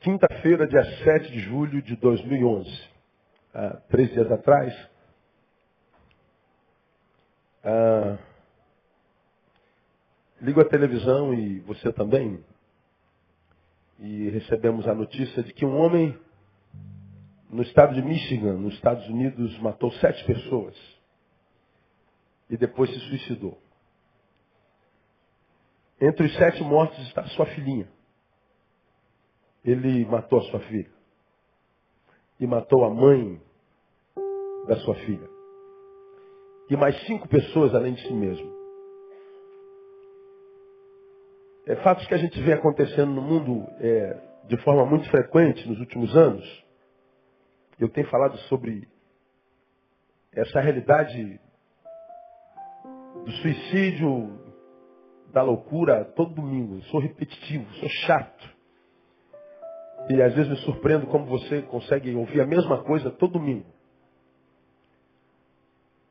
Quinta-feira, dia 7 de julho de 2011. Há 3 dias atrás, ligo a televisão e você também, e recebemos a notícia de que um homem no estado de Michigan, nos Estados Unidos, matou 7 pessoas e depois se suicidou. Entre os 7 mortos está sua filhinha. Ele matou a sua filha. E matou a mãe da sua filha. E mais 5 pessoas além de si mesmo. Fatos que a gente vê acontecendo no mundo de forma muito frequente nos últimos anos. Eu tenho falado sobre essa realidade do suicídio, da loucura, todo domingo. Sou repetitivo, sou chato. E às vezes me surpreendo como você consegue ouvir a mesma coisa todo domingo.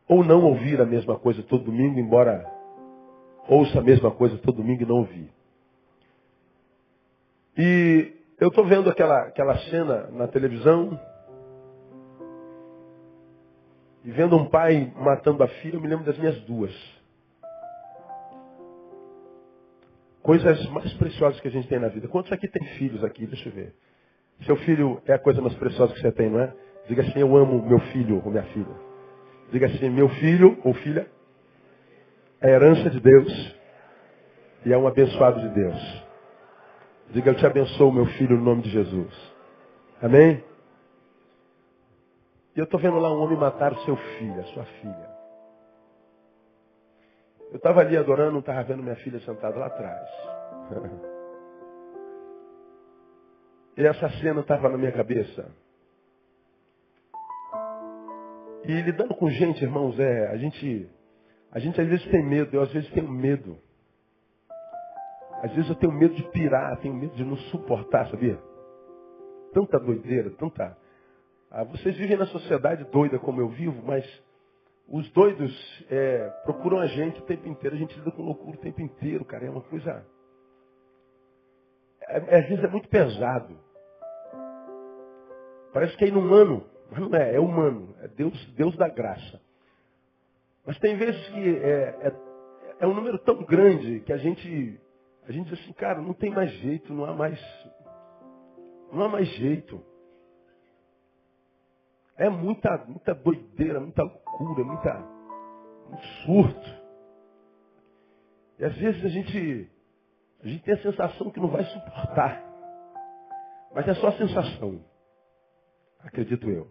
Ou não ouvir a mesma coisa todo domingo, embora ouça a mesma coisa todo domingo e não ouvir. E eu estou vendo aquela cena na televisão, e vendo um pai matando a filha, eu me lembro das minhas 2. Coisas mais preciosas que a gente tem na vida. Quantos aqui tem filhos aqui? Deixa eu ver. Seu filho é a coisa mais preciosa que você tem, não é? Diga assim, eu amo meu filho ou minha filha. Diga assim, meu filho ou filha é herança de Deus e é um abençoado de Deus. Diga, eu te abençoo, meu filho, no nome de Jesus. Amém? E eu estou vendo lá um homem matar o seu filho, a sua filha. Eu estava ali adorando, não estava vendo minha filha sentada lá atrás. E essa cena estava na minha cabeça. E lidando com gente, irmãos, a gente às vezes tem medo, eu às vezes tenho medo. Às vezes eu tenho medo de pirar, tenho medo de não suportar, sabia? Tanta doideira, tanta... vocês vivem na sociedade doida como eu vivo, mas os doidos procuram a gente o tempo inteiro, a gente lida com loucura o tempo inteiro, cara, é uma coisa... às vezes é muito pesado. Parece que é inumano, mas não é humano, é Deus da graça. Mas tem vezes que é um número tão grande que a gente diz assim, cara, não tem mais jeito, não há mais jeito. É muita doideira, muita loucura, muito surto. E às vezes a gente tem a sensação que não vai suportar. Mas é só a sensação. Acredito eu.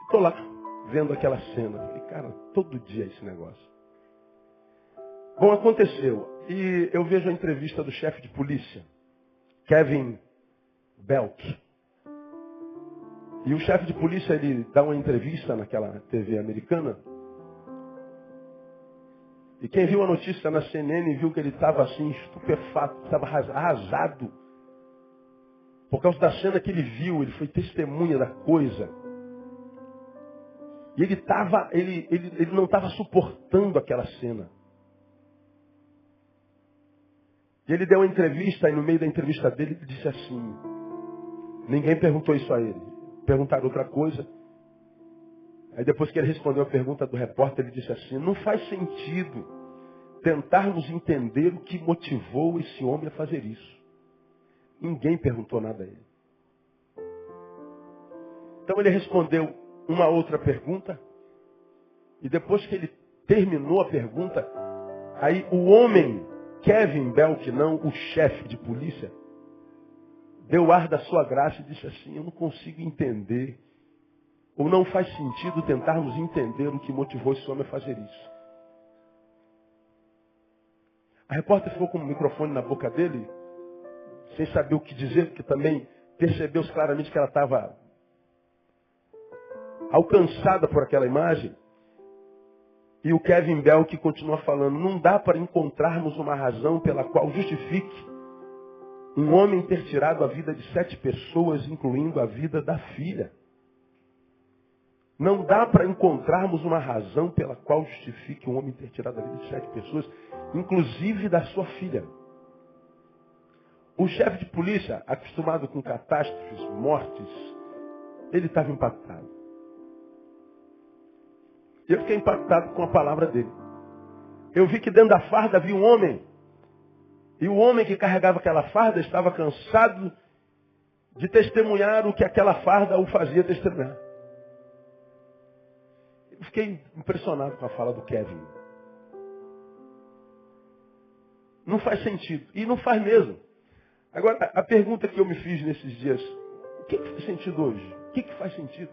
Estou lá, vendo aquela cena. Falei, cara, todo dia é esse negócio. Bom, aconteceu. E eu vejo a entrevista do chefe de polícia, Kevin Belk. E o chefe de polícia, ele dá uma entrevista naquela TV americana. E quem viu a notícia na CNN viu que ele estava assim, estupefato, estava arrasado. Por causa da cena que ele viu, ele foi testemunha da coisa. E ele não estava suportando aquela cena. E ele deu uma entrevista, e no meio da entrevista dele, ele disse assim, ninguém perguntou isso a ele. Perguntaram outra coisa. Aí depois que ele respondeu a pergunta do repórter, ele disse assim, não faz sentido tentarmos entender o que motivou esse homem a fazer isso. Ninguém perguntou nada a ele. Então ele respondeu uma outra pergunta, e depois que ele terminou a pergunta, aí o homem, Kevin Belk, não o chefe de polícia, deu ar da sua graça e disse assim, eu não consigo entender, ou não faz sentido tentarmos entender o que motivou esse homem a fazer isso. A repórter ficou com o microfone na boca dele, sem saber o que dizer, porque também percebeu claramente que ela estava alcançada por aquela imagem. E o Kevin Belk continua falando, não dá para encontrarmos uma razão pela qual justifique um homem ter tirado a vida de 7 pessoas, incluindo a vida da filha. Não dá para encontrarmos uma razão pela qual justifique um homem ter tirado a vida de 7 pessoas, inclusive da sua filha. O chefe de polícia, acostumado com catástrofes, mortes, ele estava impactado. Eu fiquei impactado com a palavra dele. Eu vi que dentro da farda havia um homem. E o homem que carregava aquela farda estava cansado de testemunhar o que aquela farda o fazia testemunhar. Eu fiquei impressionado com a fala do Kevin. Não faz sentido. E não faz mesmo. Agora, a pergunta que eu me fiz nesses dias, o que faz sentido hoje? O que faz sentido?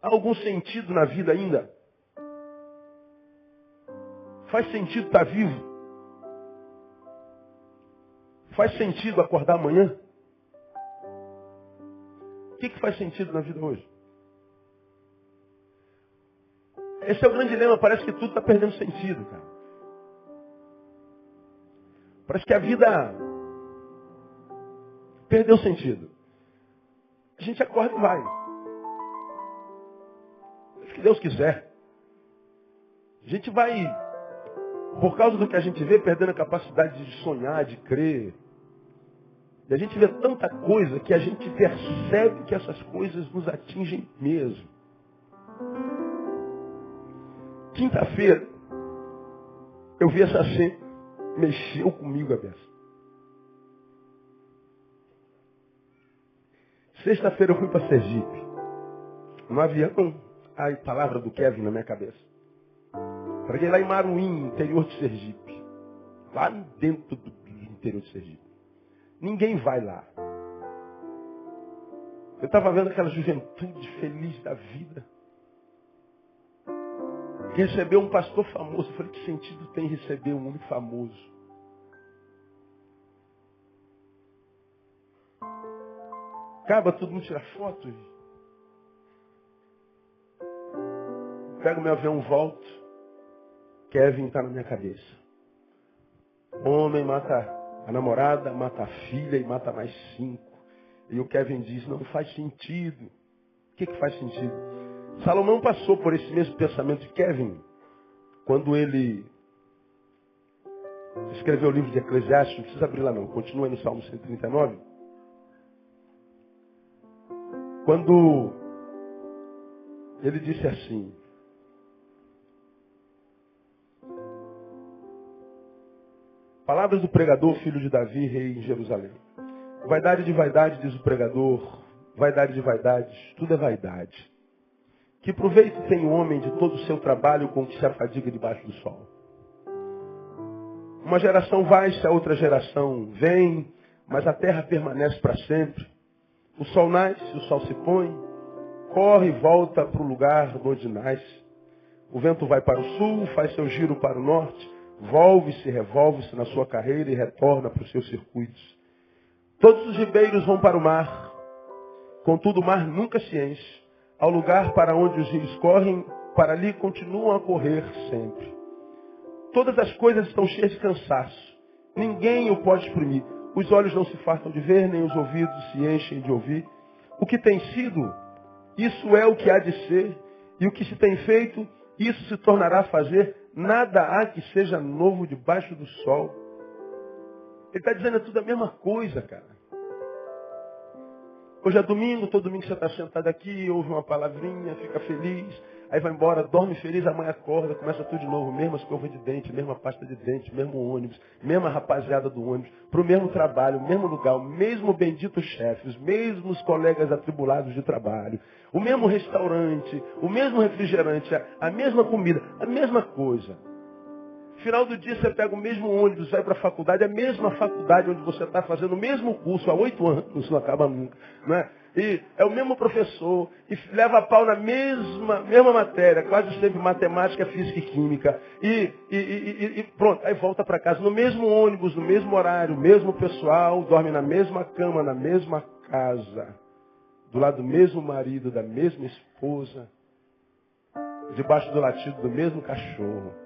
Há algum sentido na vida ainda? Faz sentido estar vivo? Faz sentido acordar amanhã? O que faz sentido na vida hoje? Esse é o grande dilema. Parece que tudo está perdendo sentido, cara. Parece que a vida perdeu sentido. A gente acorda e vai. Se Deus quiser. A gente vai, por causa do que a gente vê, perdendo a capacidade de sonhar, de crer. E a gente vê tanta coisa que a gente percebe que essas coisas nos atingem mesmo. Quinta-feira, eu vi essa cena, mexeu comigo a beça. Sexta-feira eu fui para Sergipe. No avião, a palavra do Kevin na minha cabeça. Cheguei lá em Maruim, interior de Sergipe. Lá dentro do interior de Sergipe. Ninguém vai lá. Eu estava vendo aquela juventude feliz da vida. Recebeu um pastor famoso. Eu falei, que sentido tem receber um homem famoso? Acaba todo mundo tirar foto. Pego meu avião, volto. Kevin está na minha cabeça. Homem mata a namorada, mata a filha e mata mais 5. E o Kevin diz, não faz sentido. O que faz sentido? Salomão passou por esse mesmo pensamento de Kevin quando ele escreveu o livro de Eclesiastes. Não precisa abrir lá não, continua aí no Salmo 139. Quando ele disse assim, palavras do pregador, filho de Davi, rei em Jerusalém. Vaidade de vaidade, diz o pregador, vaidade de vaidades, tudo é vaidade. Que proveito tem o homem de todo o seu trabalho com que se afadiga debaixo do sol? Uma geração vai-se, a outra geração vem, mas a terra permanece para sempre. O sol nasce, o sol se põe, corre e volta para o lugar de onde nasce. O vento vai para o sul, faz seu giro para o norte, volve-se, revolve-se na sua carreira e retorna para os seus circuitos. Todos os ribeiros vão para o mar, contudo o mar nunca se enche. Ao lugar para onde os rios correm, para ali continuam a correr sempre. Todas as coisas estão cheias de cansaço. Ninguém o pode exprimir. Os olhos não se fartam de ver, nem os ouvidos se enchem de ouvir. O que tem sido, isso é o que há de ser. E o que se tem feito, isso se tornará a fazer. Nada há que seja novo debaixo do sol. Ele está dizendo, é tudo a mesma coisa, cara. Hoje é domingo, todo domingo você está sentado aqui, ouve uma palavrinha, fica feliz, aí vai embora, dorme feliz, amanhã acorda, começa tudo de novo, mesma escova de dente, mesma pasta de dente, mesmo ônibus, mesma rapaziada do ônibus, para o mesmo trabalho, o mesmo lugar, o mesmo bendito chefe, os mesmos colegas atribulados de trabalho, o mesmo restaurante, o mesmo refrigerante, a mesma comida, a mesma coisa. Final do dia você pega o mesmo ônibus, vai para a faculdade, a mesma faculdade onde você está fazendo o mesmo curso há 8 anos, não acaba nunca. Não é? E é o mesmo professor, e leva a pau na mesma matéria, quase sempre matemática, física e química. E pronto, aí volta para casa no mesmo ônibus, no mesmo horário, mesmo pessoal, dorme na mesma cama, na mesma casa, do lado do mesmo marido, da mesma esposa, debaixo do latido do mesmo cachorro.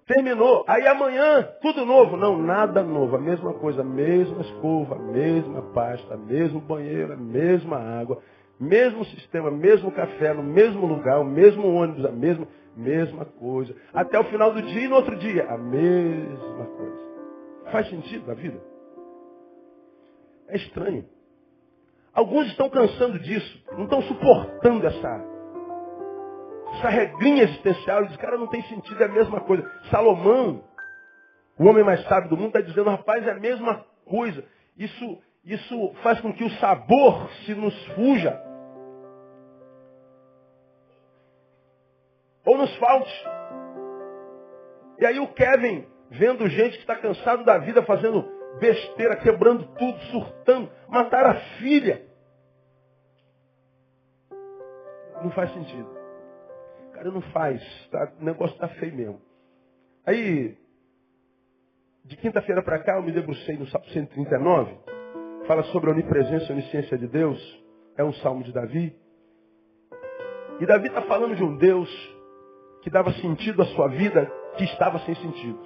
Terminou. Aí amanhã, tudo novo. Não, nada novo. A mesma coisa. A mesma escova, a mesma pasta, mesmo banheiro, a mesma água, mesmo sistema, mesmo café, no mesmo lugar, o mesmo ônibus, a mesma mesma coisa. Até o final do dia e no outro dia, a mesma coisa. Faz sentido na vida? É estranho. Alguns estão cansando disso, não estão suportando essa regrinha existencial. Eles dizem, cara, não tem sentido, é a mesma coisa. Salomão, o homem mais sábio do mundo, está dizendo, rapaz, é a mesma coisa. Isso faz com que o sabor se nos fuja. Ou nos falte. E aí o Kevin, vendo gente que está cansado da vida, fazendo besteira, quebrando tudo, surtando, mataram a filha. Não faz sentido. Cara, não faz. Tá? O negócio está feio mesmo. Aí, de quinta-feira para cá, eu me debrucei no Salmo 139. Fala sobre a onipresença e a onisciência de Deus. É um salmo de Davi. E Davi está falando de um Deus que dava sentido à sua vida, que estava sem sentido.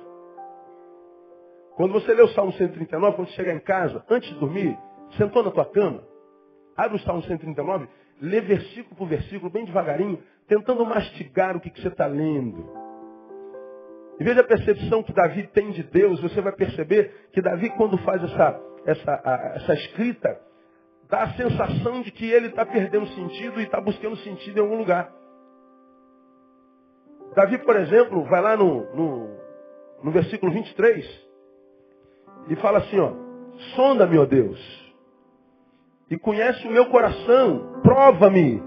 Quando você lê o Salmo 139, quando você chegar em casa, antes de dormir, sentou na tua cama, abre o Salmo 139, lê versículo por versículo, bem devagarinho, tentando mastigar o que você está lendo. Em vez da percepção que Davi tem de Deus, você vai perceber que Davi, quando faz essa escrita, dá a sensação de que ele está perdendo sentido e está buscando sentido em algum lugar. Davi, por exemplo, vai lá no versículo 23 e fala assim, ó, sonda-me, ó Deus, e conhece o meu coração, prova-me,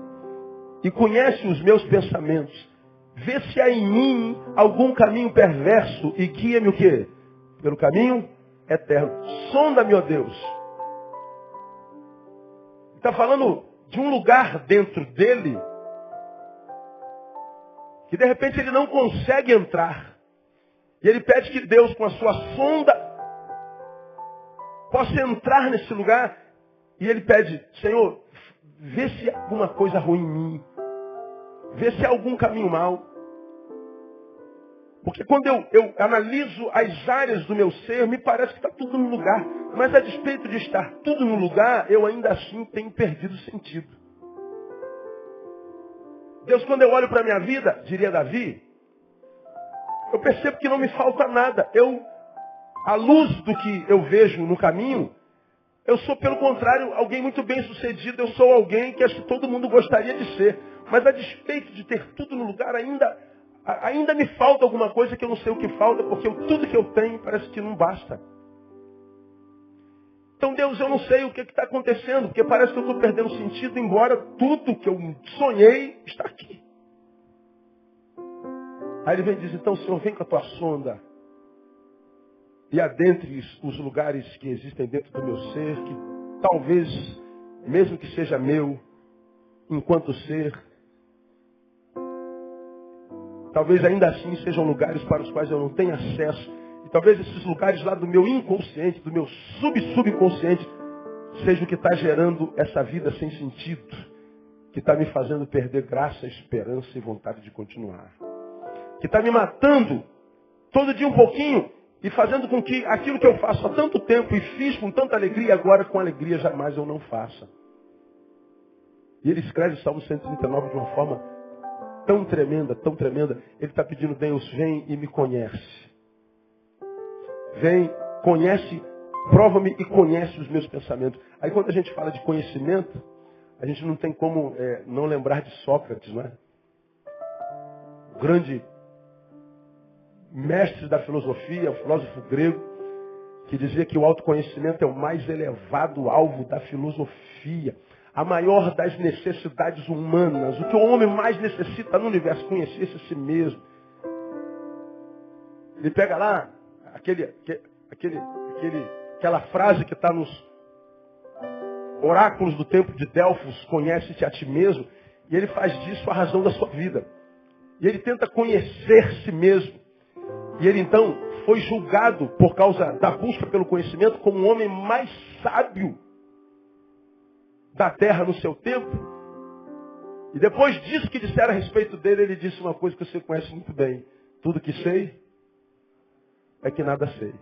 e conhece os meus pensamentos. Vê se há em mim algum caminho perverso e guia-me o quê? Pelo caminho eterno. Sonda-me, ó Deus. Está falando de um lugar dentro dele que de repente ele não consegue entrar. E ele pede que Deus, com a sua sonda, possa entrar nesse lugar. E ele pede, Senhor, vê se há alguma coisa ruim em mim. Vê se há algum caminho mau. Porque quando eu analiso as áreas do meu ser, me parece que está tudo no lugar. Mas a despeito de estar tudo no lugar, eu ainda assim tenho perdido sentido. Deus, quando eu olho para a minha vida, diria Davi, eu percebo que não me falta nada. À luz do que eu vejo no caminho, eu sou, pelo contrário, alguém muito bem sucedido. Eu sou alguém que acho que todo mundo gostaria de ser. Mas a despeito de ter tudo no lugar, ainda me falta alguma coisa que eu não sei o que falta, porque tudo que eu tenho parece que não basta. Então, Deus, eu não sei o que está acontecendo, porque parece que eu estou perdendo sentido, embora tudo que eu sonhei está aqui. Aí ele vem e diz, então, Senhor, vem com a tua sonda e adentre os lugares que existem dentro do meu ser, que talvez, mesmo que seja meu, enquanto ser, talvez ainda assim sejam lugares para os quais eu não tenho acesso. E talvez esses lugares lá do meu inconsciente, do meu subconsciente, seja o que está gerando essa vida sem sentido, que está me fazendo perder graça, esperança e vontade de continuar. Que está me matando todo dia um pouquinho e fazendo com que aquilo que eu faço há tanto tempo e fiz com tanta alegria, agora com alegria jamais eu não faça. E ele escreve o Salmo 139 de uma forma tão tremenda, tão tremenda. Ele está pedindo, Deus, vem e me conhece. Vem, conhece, prova-me e conhece os meus pensamentos. Aí quando a gente fala de conhecimento, a gente não tem como não lembrar de Sócrates, não é? O grande mestre da filosofia, o filósofo grego, que dizia que o autoconhecimento é o mais elevado alvo da filosofia. A maior das necessidades humanas. O que o homem mais necessita no universo, conhecer-se a si mesmo. Ele pega lá aquela frase que está nos oráculos do templo de Delfos, conhece-te a ti mesmo, e ele faz disso a razão da sua vida. E ele tenta conhecer-se mesmo. E ele então foi julgado por causa da busca pelo conhecimento como o homem mais sábio da terra no seu tempo. E depois disso que disseram a respeito dele, ele disse uma coisa que você conhece muito bem. Tudo que sei é que nada sei.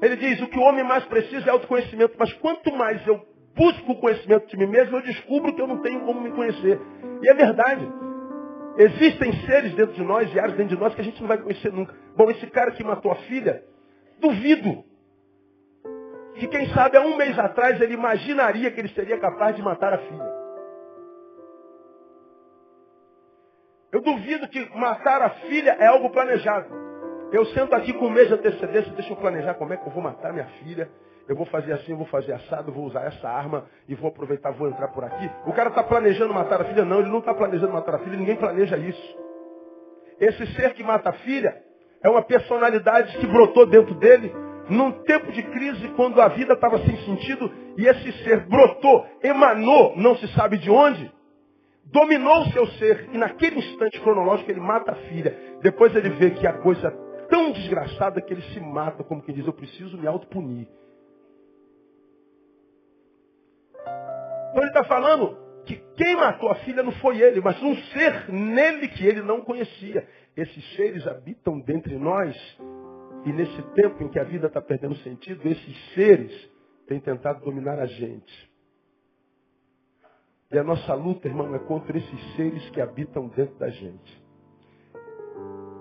Ele diz, o que o homem mais precisa é autoconhecimento, mas quanto mais eu busco o conhecimento de mim mesmo, eu descubro que eu não tenho como me conhecer. E é verdade. Existem seres dentro de nós, e áreas dentro de nós que a gente não vai conhecer nunca. Bom, esse cara que matou a filha, duvido que quem sabe há um mês atrás ele imaginaria que ele seria capaz de matar a filha. Eu duvido que matar a filha é algo planejado. Eu sento aqui com um mês de antecedência, deixa eu planejar como é que eu vou matar minha filha. Eu vou fazer assim, eu vou fazer assado, eu vou usar essa arma e vou aproveitar, vou entrar por aqui. O cara está planejando matar a filha? Não, ele não está planejando matar a filha, ninguém planeja isso. Esse ser que mata a filha é uma personalidade que brotou dentro dele num tempo de crise, quando a vida estava sem sentido, e esse ser brotou, emanou, não se sabe de onde, dominou o seu ser, e naquele instante cronológico ele mata a filha. Depois ele vê que a coisa é tão desgraçada que ele se mata, como quem diz, eu preciso me autopunir. Então ele está falando que quem matou a filha não foi ele, mas um ser nele que ele não conhecia. Esses seres habitam dentre nós, e nesse tempo em que a vida está perdendo sentido, esses seres têm tentado dominar a gente. E a nossa luta, irmão, é contra esses seres que habitam dentro da gente.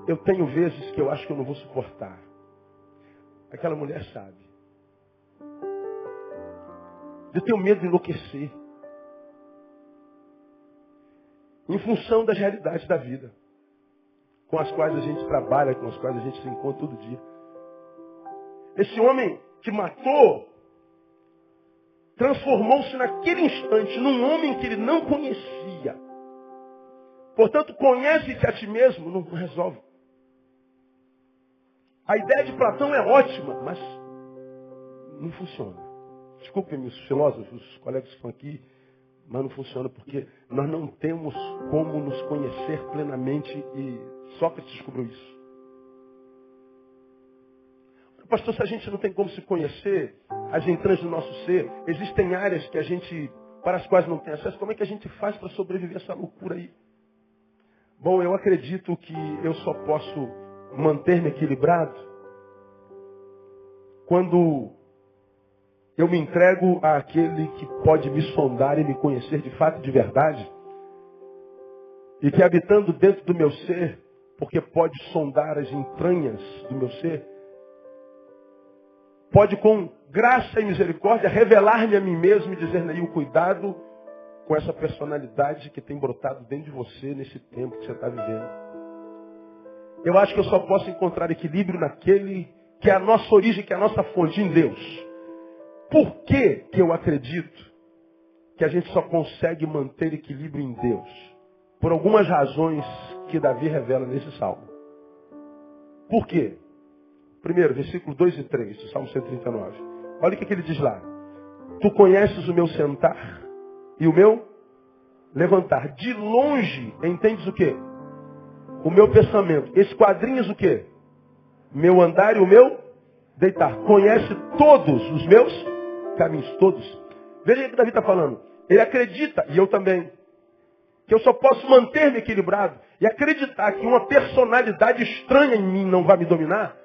Eu tenho vezes que eu acho que eu não vou suportar. Aquela mulher sabe. Eu tenho medo de enlouquecer. Em função das realidades da vida, com as quais a gente trabalha, com as quais a gente se encontra todo dia. Esse homem que matou, transformou-se naquele instante num homem que ele não conhecia. Portanto, conhece-te a ti mesmo, não resolve. A ideia de Platão é ótima, mas não funciona. Desculpem-me os filósofos, os colegas que estão aqui, mas não funciona porque nós não temos como nos conhecer plenamente, e Sócrates descobriu isso. Pastor, se a gente não tem como se conhecer as entranhas do nosso ser, existem áreas que a gente, para as quais não tem acesso, como é que a gente faz para sobreviver a essa loucura aí? Bom, eu acredito que eu só posso manter-me equilibrado quando eu me entrego àquele que pode me sondar e me conhecer de fato e de verdade, e que habitando dentro do meu ser, porque pode sondar as entranhas do meu ser, pode com graça e misericórdia revelar-me a mim mesmo e dizer, Neil, cuidado com essa personalidade que tem brotado dentro de você nesse tempo que você está vivendo. Eu acho que eu só posso encontrar equilíbrio naquele que é a nossa origem, que é a nossa fonte, em Deus. Por que eu acredito que a gente só consegue manter equilíbrio em Deus? Por algumas razões que Davi revela nesse salmo. Por quê? Primeiro, versículo 2 e 3, do Salmo 139. Olha o que ele diz lá. Tu conheces o meu sentar e o meu levantar. De longe, entendes o quê? O meu pensamento. Esquadrinhas o quê? Meu andar e o meu deitar. Conhece todos os meus caminhos, todos. Veja o que Davi está falando. Ele acredita, e eu também, que eu só posso manter-me equilibrado e acreditar que uma personalidade estranha em mim não vai me dominar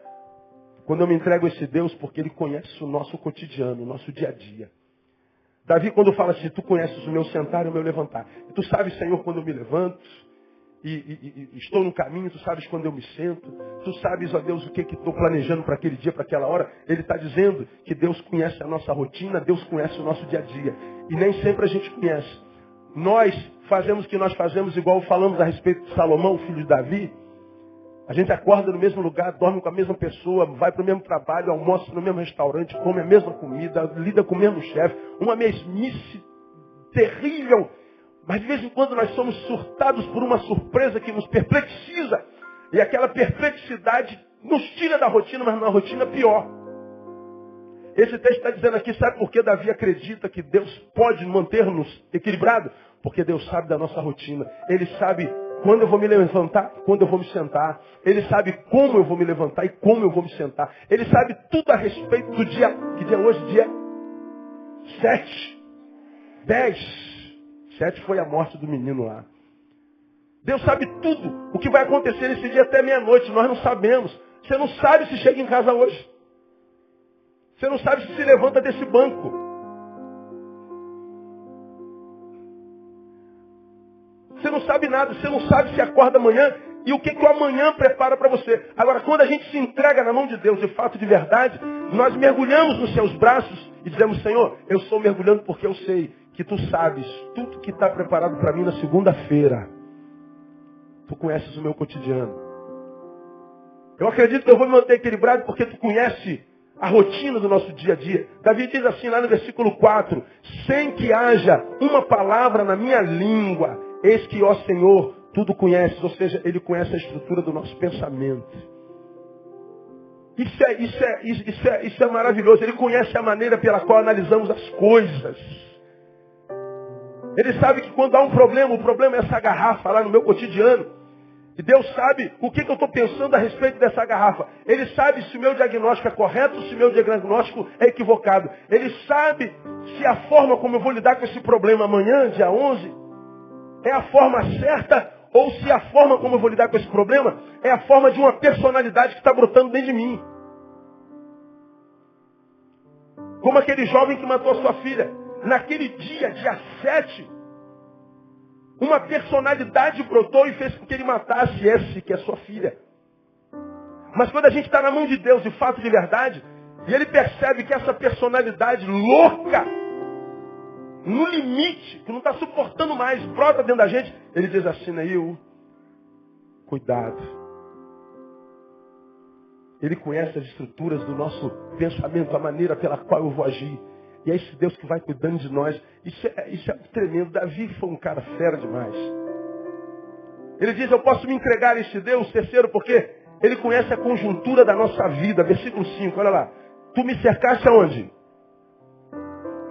quando eu me entrego a esse Deus, porque Ele conhece o nosso cotidiano, o nosso dia a dia. Davi, quando fala assim, tu conheces o meu sentar e o meu levantar. E tu sabes, Senhor, quando eu me levanto e estou no caminho, tu sabes quando eu me sento. Tu sabes, ó Deus, o que estou planejando para aquele dia, para aquela hora. Ele está dizendo que Deus conhece a nossa rotina, Deus conhece o nosso dia a dia. E nem sempre a gente conhece. Nós fazemos o que nós fazemos, igual falamos a respeito de Salomão, filho de Davi. A gente acorda no mesmo lugar, dorme com a mesma pessoa, vai para o mesmo trabalho, almoça no mesmo restaurante, come a mesma comida, lida com o mesmo chefe. Uma mesmice terrível. Mas de vez em quando nós somos surtados por uma surpresa que nos perplexiza. E aquela perplexidade nos tira da rotina, mas na rotina pior. Esse texto está dizendo aqui, sabe por que Davi acredita que Deus pode manter-nos equilibrados? Porque Deus sabe da nossa rotina. Ele sabe quando eu vou me levantar, quando eu vou me sentar. Ele sabe como eu vou me levantar e como eu vou me sentar. Ele sabe tudo a respeito do dia. Que dia é hoje? Dia 7. 10. 7 foi a morte do menino lá. Deus sabe tudo. O que vai acontecer nesse dia até meia-noite. Nós não sabemos. Você não sabe se chega em casa hoje. Você não sabe se levanta desse banco. Você não sabe nada, você não sabe se acorda amanhã e o que o amanhã prepara para você. Agora, quando a gente se entrega na mão de Deus, de fato, de verdade, nós mergulhamos nos seus braços e dizemos, Senhor, eu estou mergulhando porque eu sei que tu sabes tudo que está preparado para mim na segunda-feira. Tu conheces o meu cotidiano. Eu acredito que eu vou me manter equilibrado porque tu conhece a rotina do nosso dia a dia. Davi diz assim lá no versículo 4, sem que haja uma palavra na minha língua, eis que, ó Senhor, tudo conheces. Ou seja, ele conhece a estrutura do nosso pensamento. Isso é maravilhoso. Ele conhece a maneira pela qual analisamos as coisas. Ele sabe que quando há um problema, o problema é essa garrafa lá no meu cotidiano. E Deus sabe o que eu estou pensando a respeito dessa garrafa. Ele sabe se o meu diagnóstico é correto, se o meu diagnóstico é equivocado. Ele sabe se a forma como eu vou lidar com esse problema amanhã, dia 11, é a forma certa, ou se a forma como eu vou lidar com esse problema é a forma de uma personalidade que está brotando dentro de mim. Como aquele jovem que matou a sua filha. Naquele dia 7, uma personalidade brotou e fez com que ele matasse esse que é sua filha. Mas quando a gente está na mão de Deus, de fato, de verdade, e ele percebe que essa personalidade louca, no limite, que não está suportando mais, brota dentro da gente, ele diz assim, Neil, cuidado. Ele conhece as estruturas do nosso pensamento, a maneira pela qual eu vou agir. E é esse Deus que vai cuidando de nós. Isso é tremendo. Davi foi um cara fera demais. Ele diz, eu posso me entregar a este Deus. Terceiro, porque ele conhece a conjuntura da nossa vida. Versículo 5, olha lá. Tu me cercaste aonde?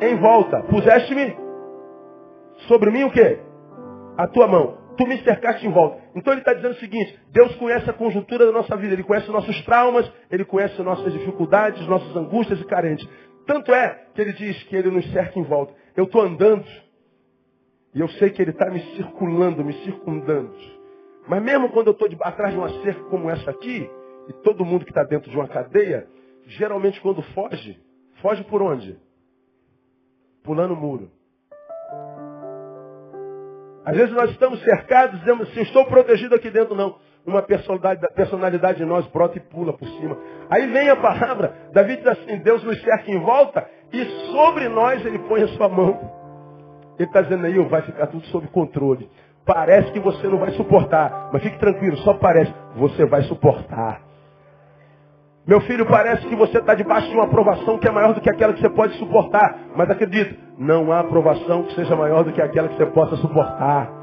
Em volta. Puseste-me sobre mim o quê? A tua mão. Tu me cercaste em volta. Então ele está dizendo o seguinte, Deus conhece a conjuntura da nossa vida. Ele conhece os nossos traumas, ele conhece nossas dificuldades, nossas angústias e carências. Tanto é que ele diz que ele nos cerca em volta. Eu estou andando e eu sei que ele está me circulando, me circundando. Mas mesmo quando eu estou atrás de uma cerca como essa aqui, e todo mundo que está dentro de uma cadeia, geralmente quando foge, foge por onde? Pulando o muro. Às vezes nós estamos cercados, dizemos assim, estou protegido aqui dentro, não. Uma personalidade de nós brota e pula por cima. Aí vem a palavra, Davi diz assim, Deus nos cerca em volta e sobre nós ele põe a sua mão. Ele está dizendo aí, vai ficar tudo sob controle. Parece que você não vai suportar, mas fique tranquilo, só parece, você vai suportar. Meu filho, parece que você está debaixo de uma aprovação que é maior do que aquela que você pode suportar. Mas acredito, não há aprovação que seja maior do que aquela que você possa suportar.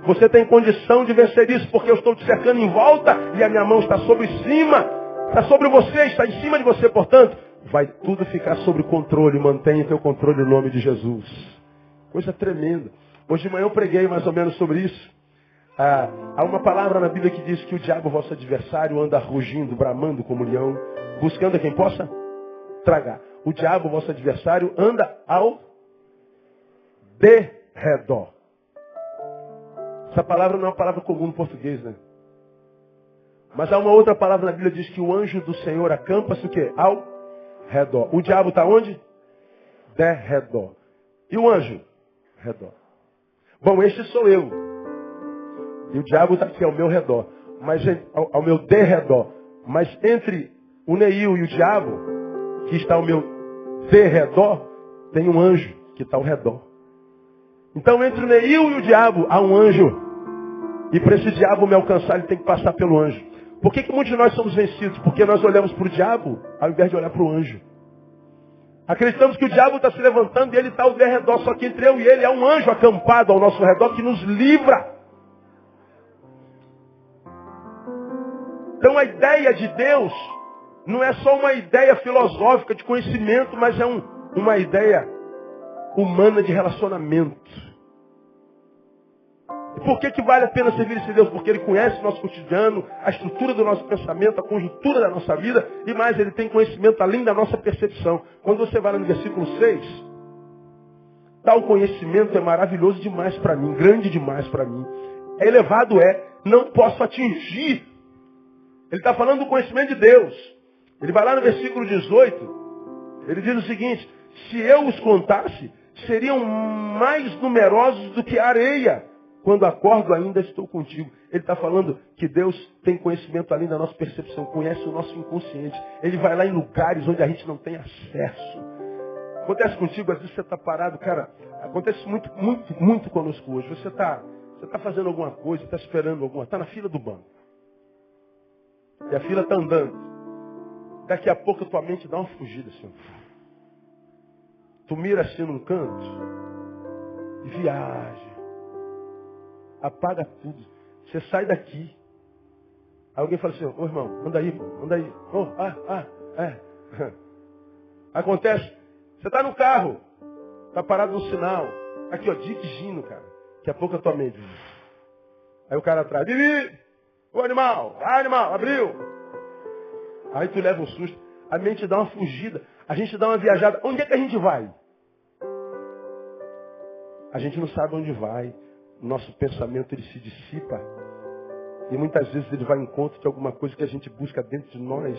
Você tem condição de vencer isso, porque eu estou te cercando em volta e a minha mão está sobre cima. Está sobre você, está em cima de você, portanto, vai tudo ficar sob controle. Mantenha o teu controle no nome de Jesus. Coisa tremenda. Hoje de manhã eu preguei mais ou menos sobre isso. Há uma palavra na Bíblia que diz que o diabo, vosso adversário, anda rugindo, bramando como leão, buscando a quem possa tragar. O diabo, vosso adversário, anda ao derredor. Essa palavra não é uma palavra comum no português, né? Mas há uma outra palavra na Bíblia que diz que o anjo do Senhor acampa-se o quê? Ao redor. O diabo está onde? Derredor. E o anjo? Redor. Bom, este sou eu. E o diabo está aqui ao meu redor. Mas ao meu derredor. Mas entre o Neil e o diabo, que está ao meu derredor, tem um anjo que está ao redor. Então, entre o Neil e o diabo, há um anjo. E para esse diabo me alcançar, ele tem que passar pelo anjo. Por que muitos de nós somos vencidos? Porque nós olhamos para o diabo, ao invés de olhar para o anjo. Acreditamos que o diabo está se levantando e ele está ao derredor. Só que entre eu e ele há um anjo acampado ao nosso redor que nos livra. Então a ideia de Deus não é só uma ideia filosófica de conhecimento, mas é uma ideia humana de relacionamento. E por que vale a pena servir esse Deus? Porque Ele conhece o nosso cotidiano, a estrutura do nosso pensamento, a conjuntura da nossa vida, e mais, Ele tem conhecimento além da nossa percepção. Quando você vai no versículo 6, tal conhecimento é maravilhoso demais para mim, grande demais para mim. É elevado, não posso atingir. Ele está falando do conhecimento de Deus. Ele vai lá no versículo 18, ele diz o seguinte, se eu os contasse, seriam mais numerosos do que a areia. Quando acordo ainda estou contigo. Ele está falando que Deus tem conhecimento além da nossa percepção, conhece o nosso inconsciente. Ele vai lá em lugares onde a gente não tem acesso. Acontece contigo, às vezes você está parado, cara, acontece muito conosco hoje. Você está fazendo alguma coisa, está esperando alguma, está na fila do banco. E a fila está andando. Daqui a pouco a tua mente dá uma fugida assim. Tu mira assim num canto e viaja. Apaga tudo. Você sai daqui. Aí alguém fala assim, ô irmão, anda aí, anda aí. Acontece, você está no carro, está parado no sinal, aqui ó, dirigindo, cara. Daqui a pouco a tua mente. Aí o cara atrás, Bibi, ô animal, abriu. Aí tu leva um susto, a mente dá uma fugida, a gente dá uma viajada. Onde é que a gente vai? A gente não sabe onde vai. Nosso pensamento ele se dissipa. E muitas vezes ele vai em encontro de alguma coisa que a gente busca dentro de nós.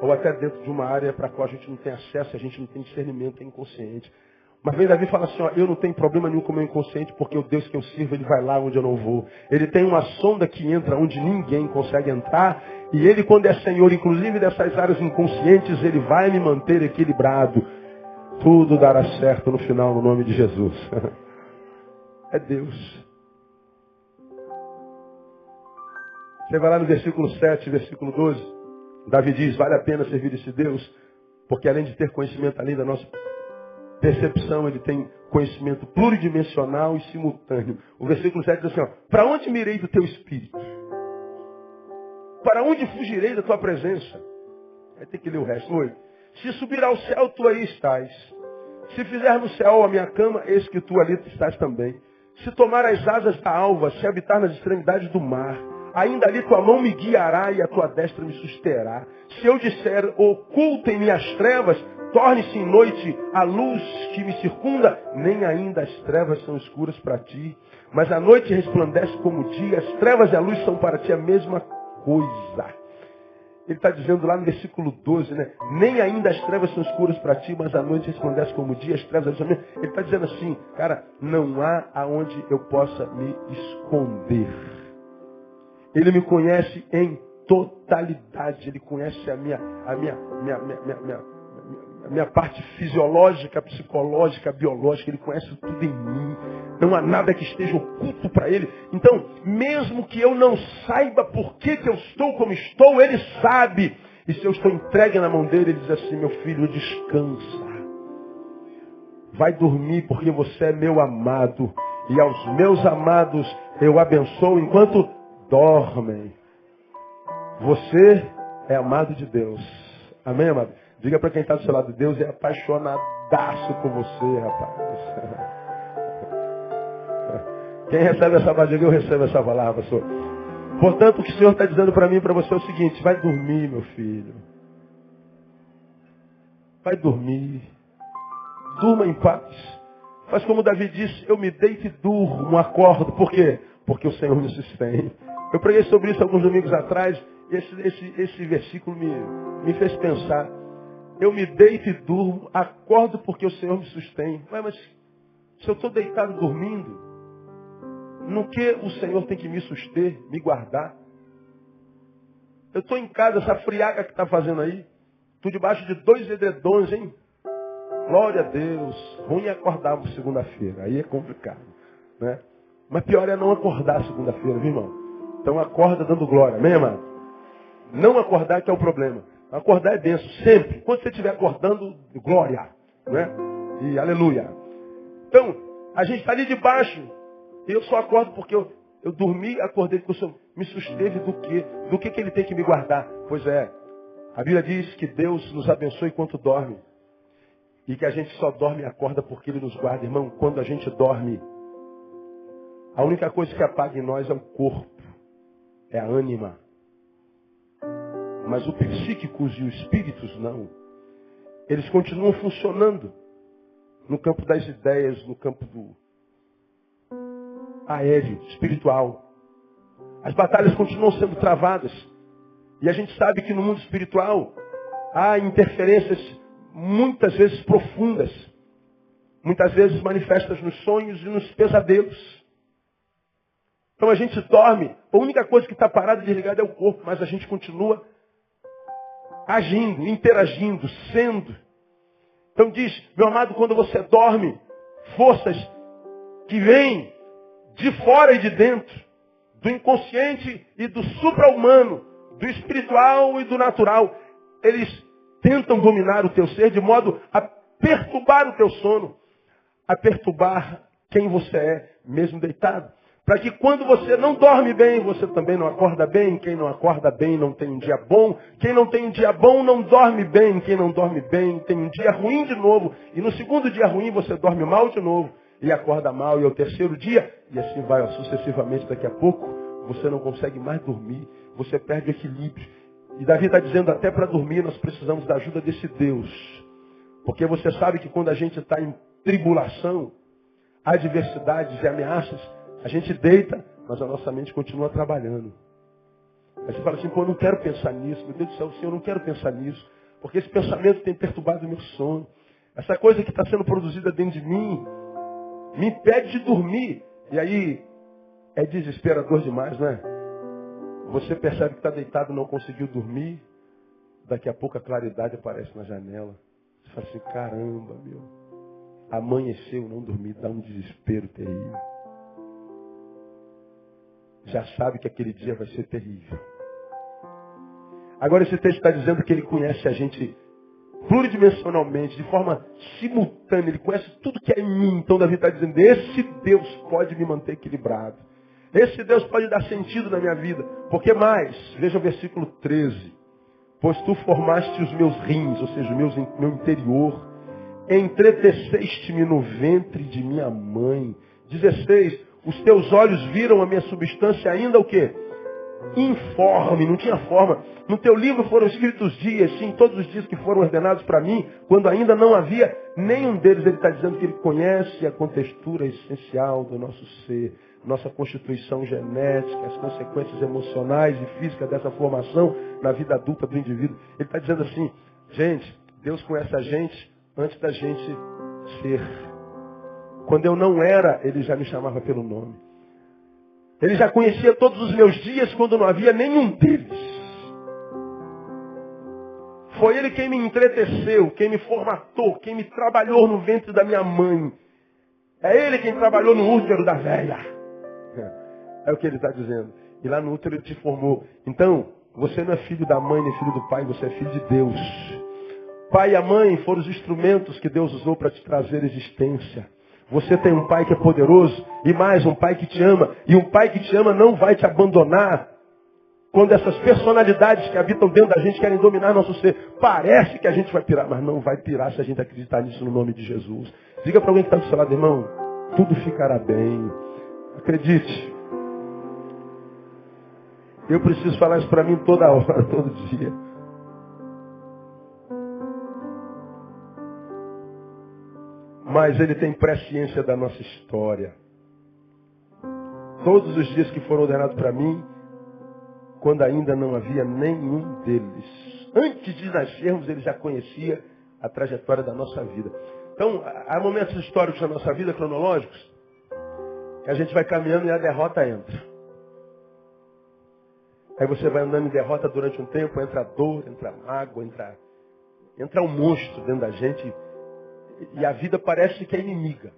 Ou até dentro de uma área para a qual a gente não tem acesso, a gente não tem discernimento, é inconsciente. Mas vem Davi e fala assim, ó, eu não tenho problema nenhum com o meu inconsciente, porque o Deus que eu sirvo, ele vai lá onde eu não vou. Ele tem uma sonda que entra onde ninguém consegue entrar. E ele, quando é Senhor, inclusive dessas áreas inconscientes, ele vai me manter equilibrado. Tudo dará certo no final, no nome de Jesus. É Deus. Você vai lá no versículo 7, versículo 12. Davi diz, vale a pena servir esse Deus, porque além de ter conhecimento além da nossa percepção, ele tem conhecimento pluridimensional e simultâneo. O versículo 7 diz assim, ó, para onde me irei do teu espírito? Para onde fugirei da tua presença? Vai ter que ler o resto. 8. Se subir ao céu, tu aí estás. Se fizer no céu a minha cama, eis que tu ali estás também. Se tomar as asas da alva, se habitar nas extremidades do mar, ainda ali tua mão me guiará e a tua destra me susterá. Se eu disser, ocultem-me as trevas, torne-se em noite a luz que me circunda, nem ainda as trevas são escuras para ti. Mas a noite resplandece como o dia, as trevas e a luz são para ti a mesma coisa. Ele está dizendo lá no versículo 12, né? Nem ainda as trevas são escuras para ti, mas a noite resplandece como o dia, as trevas... Ele está dizendo assim, cara, não há aonde eu possa me esconder. Ele me conhece em totalidade. Ele conhece a minha parte fisiológica, psicológica, biológica. Ele conhece tudo em mim. Não há nada que esteja oculto para ele. Então, mesmo que eu não saiba por que eu estou como estou, ele sabe. E se eu estou entregue na mão dele, ele diz assim, meu filho, descansa. Vai dormir porque você é meu amado. E aos meus amados eu abençoo enquanto dormem. Você é amado de Deus. Amém, amado? Diga para quem está do seu lado, Deus é apaixonadaço por você, rapaz. Quem recebe essa palavra, eu recebo essa palavra, pastor. Portanto, o que o Senhor está dizendo para mim e para você é o seguinte, vai dormir, meu filho. Vai dormir. Durma em paz. Faz como Davi disse, eu me deito e durmo, acordo. Por quê? Porque o Senhor me sustém. Eu preguei sobre isso alguns domingos atrás. Esse versículo me fez pensar. Eu me deito e durmo, acordo porque o Senhor me sustém. Mas se eu estou deitado dormindo, no que o Senhor tem que me suster, me guardar? Eu estou em casa, essa friaca que está fazendo aí, estou debaixo de 2 edredons, hein? Glória a Deus. Ruim é acordar segunda-feira, aí é complicado, né? Mas pior é não acordar segunda-feira, viu, irmão? Então acorda dando glória, amém, amado? Não acordar que é o problema. Acordar é benção, sempre. Quando você estiver acordando, glória, né? E aleluia. Então, a gente está ali debaixo. E eu só acordo porque eu dormi, acordei, porque o Senhor me susteve do quê? Do que Ele tem que me guardar? Pois é, a Bíblia diz que Deus nos abençoe enquanto dorme. E que a gente só dorme e acorda porque Ele nos guarda. Irmão, quando a gente dorme, a única coisa que apaga em nós é o corpo, é a ânima. Mas os psíquicos e os espíritos não. Eles continuam funcionando no campo das ideias, no campo do aéreo, espiritual. As batalhas continuam sendo travadas. E a gente sabe que no mundo espiritual há interferências muitas vezes profundas. Muitas vezes manifestas nos sonhos e nos pesadelos. Então a gente dorme, a única coisa que está parada e desligada é o corpo, mas a gente continua agindo, interagindo, sendo. Então diz, meu amado, quando você dorme, forças que vêm de fora e de dentro, do inconsciente e do supra-humano, do espiritual e do natural, eles tentam dominar o teu ser de modo a perturbar o teu sono, a perturbar quem você é, mesmo deitado. Para que quando você não dorme bem, você também não acorda bem. Quem não acorda bem não tem um dia bom. Quem não tem um dia bom não dorme bem. Quem não dorme bem tem um dia ruim de novo. E no segundo dia ruim você dorme mal de novo. E acorda mal. E ao terceiro dia, e assim vai ó, sucessivamente. Daqui a pouco você não consegue mais dormir. Você perde o equilíbrio. E Davi está dizendo, até para dormir nós precisamos da ajuda desse Deus. Porque você sabe que quando a gente está em tribulação, adversidades e ameaças, a gente deita, mas a nossa mente continua trabalhando. Aí você fala assim, pô, eu não quero pensar nisso. Meu Deus do céu, Senhor, eu não quero pensar nisso. Porque esse pensamento tem perturbado o meu sono. Essa coisa que está sendo produzida dentro de mim me impede de dormir. E aí é desesperador demais, né? Você percebe que está deitado e não conseguiu dormir. Daqui a pouco a claridade aparece na janela. Você fala assim, caramba, meu. Amanheceu, não dormi, dá um desespero terrível. Já sabe que aquele dia vai ser terrível. Agora esse texto está dizendo que ele conhece a gente pluridimensionalmente, de forma simultânea. Ele conhece tudo que é em mim. Então Davi está dizendo, esse Deus pode me manter equilibrado. Esse Deus pode dar sentido na minha vida. Porque mais? Veja o versículo 13. Pois tu formaste os meus rins, ou seja, meu interior. Entreteceste-me no ventre de minha mãe. 16. Os teus olhos viram a minha substância ainda o quê? Informe, não tinha forma. No teu livro foram escritos dias, sim, todos os dias que foram ordenados para mim, quando ainda não havia nenhum deles. Ele está dizendo que ele conhece a contextura essencial do nosso ser, nossa constituição genética, as consequências emocionais e físicas dessa formação na vida adulta do indivíduo. Ele está dizendo assim, gente, Deus conhece a gente antes da gente ser. Quando eu não era, ele já me chamava pelo nome. Ele já conhecia todos os meus dias quando não havia nenhum deles. Foi ele quem me entreteceu, quem me formatou, quem me trabalhou no ventre da minha mãe. É ele quem trabalhou no útero da velha. É o que ele está dizendo. E lá no útero ele te formou. Então, você não é filho da mãe nem filho do pai, você é filho de Deus. Pai e a mãe foram os instrumentos que Deus usou para te trazer existência. Você tem um pai que é poderoso e mais um pai que te ama. E um pai que te ama não vai te abandonar quando essas personalidades que habitam dentro da gente querem dominar nosso ser. Parece que a gente vai pirar, mas não vai pirar se a gente acreditar nisso no nome de Jesus. Diga para alguém que está do seu lado, irmão, tudo ficará bem. Acredite. Eu preciso falar isso para mim toda hora, todo dia. Mas ele tem presciência da nossa história. Todos os dias que foram ordenados para mim, quando ainda não havia nenhum deles. Antes de nascermos, ele já conhecia a trajetória da nossa vida. Então, há momentos históricos na nossa vida, cronológicos, que a gente vai caminhando e a derrota entra. Aí você vai andando em derrota durante um tempo, entra a dor, entra a mágoa, entra um monstro dentro da gente. E a vida parece que é inimiga.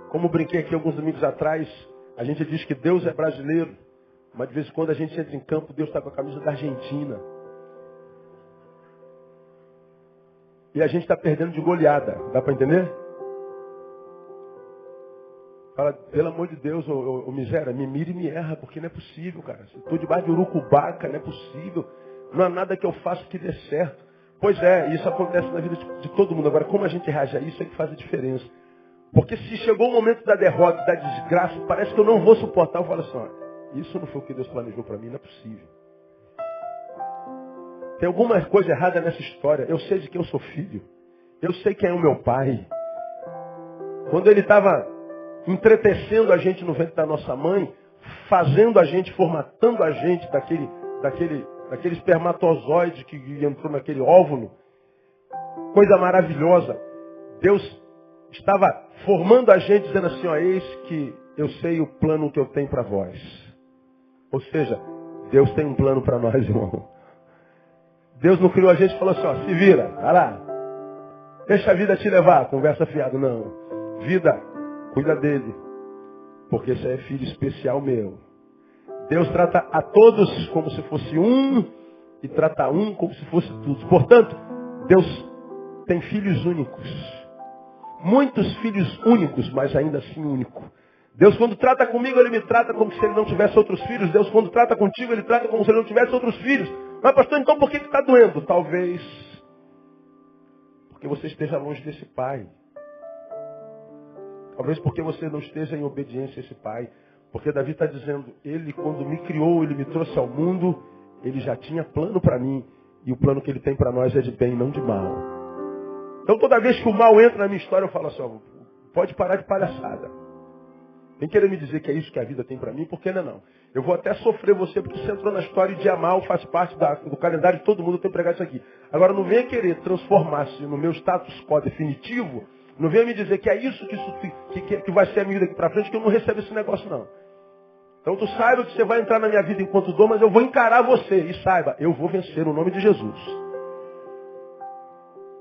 Como brinquei aqui alguns domingos atrás, a gente diz que Deus é brasileiro, mas de vez em quando a gente entra em campo, Deus está com a camisa da Argentina. E a gente está perdendo de goleada. Dá para entender? Fala, pelo amor de Deus, ô miséria, me mira e me erra, porque não é possível, cara. Se estou debaixo de urucubaca, não é possível. Não há nada que eu faça que dê certo. Pois é, isso acontece na vida de todo mundo. Agora, como a gente reage a isso é que faz a diferença. Porque se chegou o momento da derrota, da desgraça, parece que eu não vou suportar. Eu falo assim, ó, isso não foi o que Deus planejou para mim, não é possível. Tem alguma coisa errada nessa história. Eu sei de quem eu sou filho. Eu sei quem é o meu pai. Quando ele estava entretecendo a gente no ventre da nossa mãe, fazendo a gente, formatando a gente daquele espermatozoide que entrou naquele óvulo, coisa maravilhosa. Deus estava formando a gente, dizendo assim, ó, eis que eu sei o plano que eu tenho para vós. Ou seja, Deus tem um plano para nós, irmão. Deus não criou a gente e falou assim, ó, se vira, vai lá. Deixa a vida te levar, conversa fiado, não. Vida, cuida dele. Porque esse é filho especial meu. Deus trata a todos como se fosse um e trata um como se fosse todos. Portanto, Deus tem filhos únicos. Muitos filhos únicos, mas ainda assim único. Deus, quando trata comigo, Ele me trata como se Ele não tivesse outros filhos. Deus, quando trata contigo, Ele trata como se Ele não tivesse outros filhos. Mas, pastor, então por que está doendo? Talvez porque você esteja longe desse Pai. Talvez porque você não esteja em obediência a esse Pai. Porque Davi está dizendo, Ele quando me criou, Ele me trouxe ao mundo, Ele já tinha plano para mim. E o plano que Ele tem para nós é de bem, não de mal. Então toda vez que o mal entra na minha história, eu falo assim, ó, pode parar de palhaçada. Vem querer me dizer que é isso que a vida tem para mim, por que não? Eu vou até sofrer você, porque você entrou na história e dia mal faz parte do calendário de todo mundo, tem que pregar isso aqui. Agora não venha querer transformar-se no meu status quo definitivo, não venha me dizer que é isso que vai ser a minha vida aqui para frente, que eu não recebo esse negócio não. Então tu saiba que você vai entrar na minha vida enquanto dor, mas eu vou encarar você. E saiba, eu vou vencer no nome de Jesus.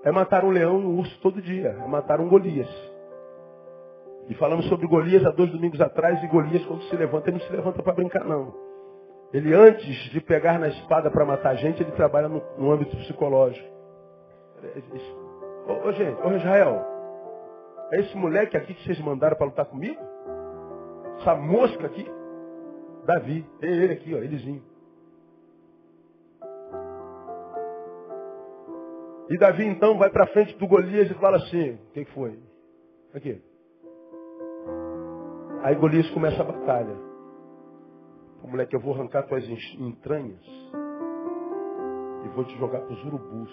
É matar um leão e um urso todo dia. É matar um Golias. E falamos sobre Golias há 2 domingos atrás. E Golias, quando se levanta, ele não se levanta para brincar, não. Ele, antes de pegar na espada para matar a gente, ele trabalha no âmbito psicológico. Gente, Israel, é esse moleque aqui que vocês mandaram para lutar comigo? Essa mosca aqui? Davi. Tem ele aqui, ó, elezinho. E Davi, então, vai para frente do Golias e fala assim, o que foi? Aqui. Aí Golias começa a batalha. Pô, moleque, eu vou arrancar tuas entranhas e vou te jogar para os urubus.